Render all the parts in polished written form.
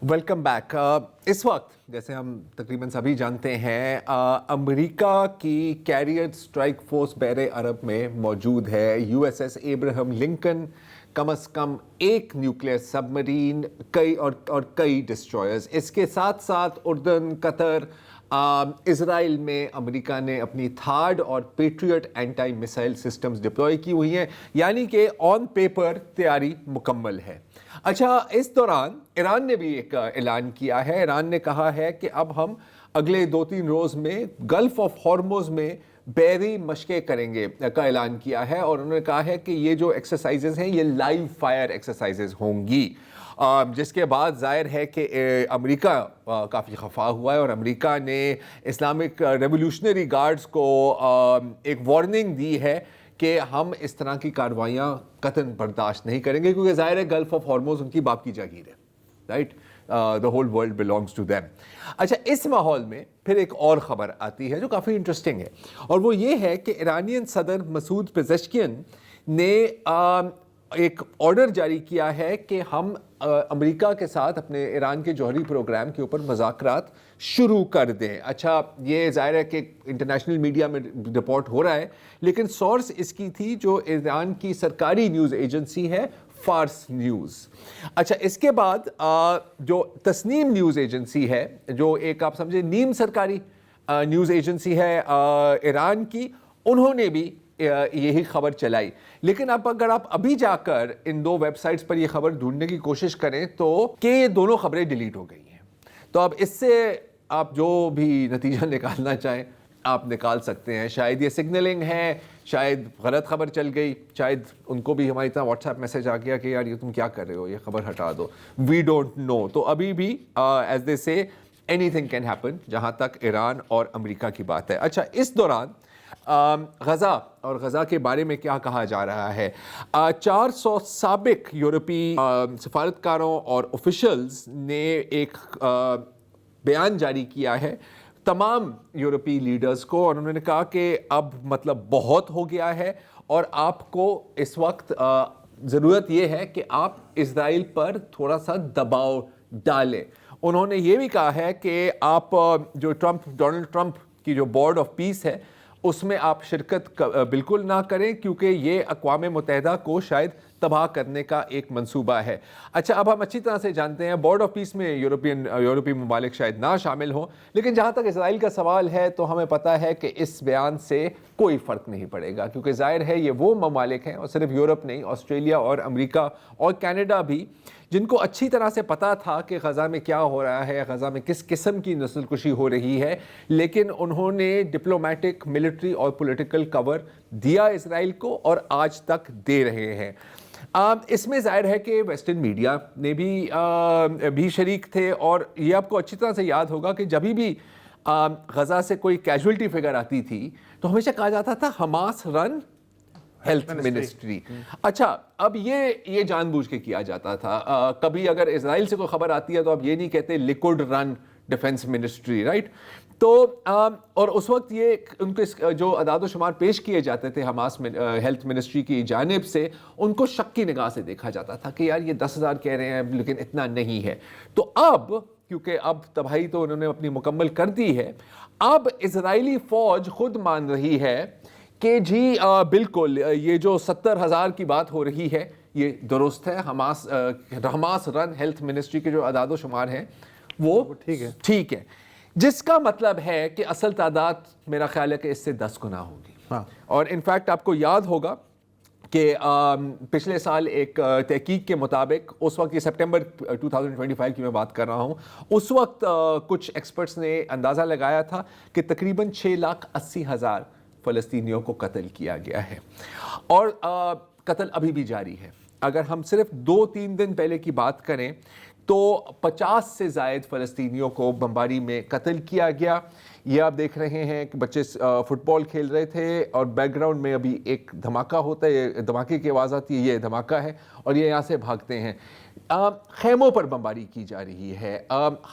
Welcome back. اس وقت جیسے ہم تقریباً سبھی جانتے ہیں امریکہ کی کیریئر اسٹرائک فورس بحر عرب میں موجود ہے. U S S Abraham Lincoln, کم از کم ایک نیوکلیئر سب مرین، کئی ڈسٹرائرز. اس کے ساتھ ساتھ اردن، قطر، اسرائیل میں امریکہ نے اپنی تھارڈ اور Patriot anti missile systems deploy کی ہوئی ہیں، یعنی کہ آن پیپر تیاری مکمل ہے. اچھا، اس دوران ایران نے بھی ایک اعلان کیا ہے. ایران نے کہا ہے کہ اب ہم اگلے 2-3 روز میں گلف آف ہارموز میں بحری مشقیں کریں گے کا اعلان کیا ہے، اور انہوں نے کہا ہے کہ یہ جو ایکسرسائزز ہیں یہ لائیو فائر ایکسرسائزز ہوں گی، جس کے بعد ظاہر ہے کہ امریکہ کافی خفا ہوا ہے، اور امریکہ نے اسلامک ریولیوشنری گارڈز کو ایک وارننگ دی ہے کہ ہم اس طرح کی کارروائیاں قطعاً برداشت نہیں کریں گے، کیونکہ ظاہر ہے گلف آف ہارموز ان کی باپ کی جاگیر ہے، right? the whole world belongs to them. اچھا، اس ماحول میں پھر ایک اور خبر آتی ہے جو کافی انٹرسٹنگ ہے، اور وہ یہ ہے کہ ایرانین صدر مسعود پزشکین نے ایک آرڈر جاری کیا ہے کہ ہم امریکہ کے ساتھ اپنے ایران کے جوہری پروگرام کے اوپر مذاکرات شروع کر دیں. اچھا، یہ ظاہر ہے کہ انٹرنیشنل میڈیا میں رپورٹ ہو رہا ہے، لیکن سورس اس کی تھی جو ایران کی سرکاری نیوز ایجنسی ہے، فارس نیوز. اچھا، اس کے بعد جو تسنیم نیوز ایجنسی ہے، جو ایک آپ سمجھے نیم سرکاری نیوز ایجنسی ہے ایران کی، انہوں نے بھی یہی خبر چلائی. لیکن اب اگر آپ ابھی جا کر ان 2 ویب سائٹس پر یہ خبر ڈھونڈنے کی کوشش کریں تو کہ یہ دونوں خبریں ڈیلیٹ ہو گئی ہیں. تو اب اس سے آپ جو بھی نتیجہ نکالنا چاہیں آپ نکال سکتے ہیں. شاید یہ سگنلنگ ہے، شاید غلط خبر چل گئی، شاید ان کو بھی ہماری طرح واٹس ایپ میسج آ گیا کہ یار یہ تم کیا کر رہے ہو، یہ خبر ہٹا دو. We don't know. تو ابھی بھی ایز دے سے اینی تھنگ کین ہیپن جہاں تک ایران اور امریکہ کی بات ہے. اچھا، اس دوران غزہ اور غزہ کے بارے میں کیا کہا جا رہا ہے. 400 سابق یورپی سفارتکاروں اور آفیشلز نے ایک بیان جاری کیا ہے تمام یورپی لیڈرز کو، اور انہوں نے کہا کہ اب مطلب بہت ہو گیا ہے، اور آپ کو اس وقت ضرورت یہ ہے کہ آپ اسرائیل پر تھوڑا سا دباؤ ڈالیں. انہوں نے یہ بھی کہا ہے کہ آپ جو ڈونلڈ ٹرمپ کی جو بورڈ آف پیس ہے اس میں آپ شرکت بالکل نہ کریں، کیونکہ یہ اقوام متحدہ کو شاید تباہ کرنے کا ایک منصوبہ ہے. اچھا، اب ہم اچھی طرح سے جانتے ہیں بورڈ آف پیس میں یورپی ممالک شاید نہ شامل ہوں، لیکن جہاں تک اسرائیل کا سوال ہے تو ہمیں پتہ ہے کہ اس بیان سے کوئی فرق نہیں پڑے گا، کیونکہ ظاہر ہے یہ وہ ممالک ہیں، اور صرف یورپ نہیں، آسٹریلیا اور امریکہ اور کینیڈا بھی، جن کو اچھی طرح سے پتا تھا کہ غزہ میں کیا ہو رہا ہے، غزہ میں کس قسم کی نسل کشی ہو رہی ہے، لیکن انہوں نے ڈپلومیٹک، ملٹری اور پولیٹیکل کور دیا اسرائیل کو، اور آج تک دے رہے ہیں. اس میں ظاہر ہے کہ ویسٹرن میڈیا نے بھی شریک تھے، اور یہ آپ کو اچھی طرح سے یاد ہوگا کہ جبھی بھی غزہ سے کوئی کیجولٹی فگر آتی تھی تو ہمیشہ کہا جاتا تھا حماس رن ہیلتھ منسٹری. اچھا، اب یہ جان بوجھ کے کیا جاتا تھا. کبھی اگر اسرائیل سے کوئی خبر آتی ہے تو اب یہ نہیں کہتے لیکوڈ رن ڈیفنس منسٹری، رائٹ؟ تو اور اس وقت یہ ان کے جو اعداد و شمار پیش کیے جاتے تھے حماس میں ہیلتھ منسٹری کی جانب سے، ان کو شک کی نگاہ سے دیکھا جاتا تھا کہ یار یہ 10,000 کہہ رہے ہیں لیکن اتنا نہیں ہے. تو اب کیونکہ اب تباہی تو انہوں نے اپنی مکمل کر دی ہے، اب اسرائیلی فوج خود مان رہی ہے کہ جی بالکل یہ جو 70,000 کی بات ہو رہی ہے یہ درست ہے. حماس رن ہیلتھ منسٹری کے جو اعداد و شمار ہیں وہ ٹھیک ہے، جس کا مطلب ہے کہ اصل تعداد میرا خیال ہے کہ اس سے 10 گنا ہوگی. اور انفیکٹ آپ کو یاد ہوگا کہ پچھلے سال ایک تحقیق کے مطابق، اس وقت یہ سپٹمبر 2025 کی میں بات کر رہا ہوں، اس وقت کچھ ایکسپرٹس نے اندازہ لگایا تھا کہ تقریباً 6,80,000 فلسطینیوں کو قتل کیا گیا ہے، اور قتل ابھی بھی جاری ہے. اگر ہم صرف 2-3 دن پہلے کی بات کریں تو 50 سے زائد فلسطینیوں کو بمباری میں قتل کیا گیا. یہ آپ دیکھ رہے ہیں کہ بچے فٹ بال کھیل رہے تھے، اور بیک گراؤنڈ میں ابھی ایک دھماکہ ہوتا ہے، یہ دھماکے کی آواز آتی ہے، یہ دھماکہ ہے، اور یہ یہاں سے بھاگتے ہیں. خیموں پر بمباری کی جا رہی ہے.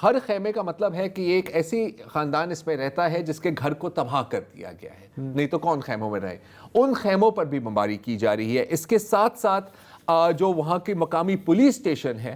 ہر خیمے کا مطلب ہے کہ ایک ایسی خاندان اس میں رہتا ہے جس کے گھر کو تباہ کر دیا گیا ہے، نہیں تو کون خیموں میں رہے. ان خیموں پر بھی بمباری کی جا رہی ہے. اس کے ساتھ ساتھ جو وہاں کی مقامی پولیس اسٹیشن ہے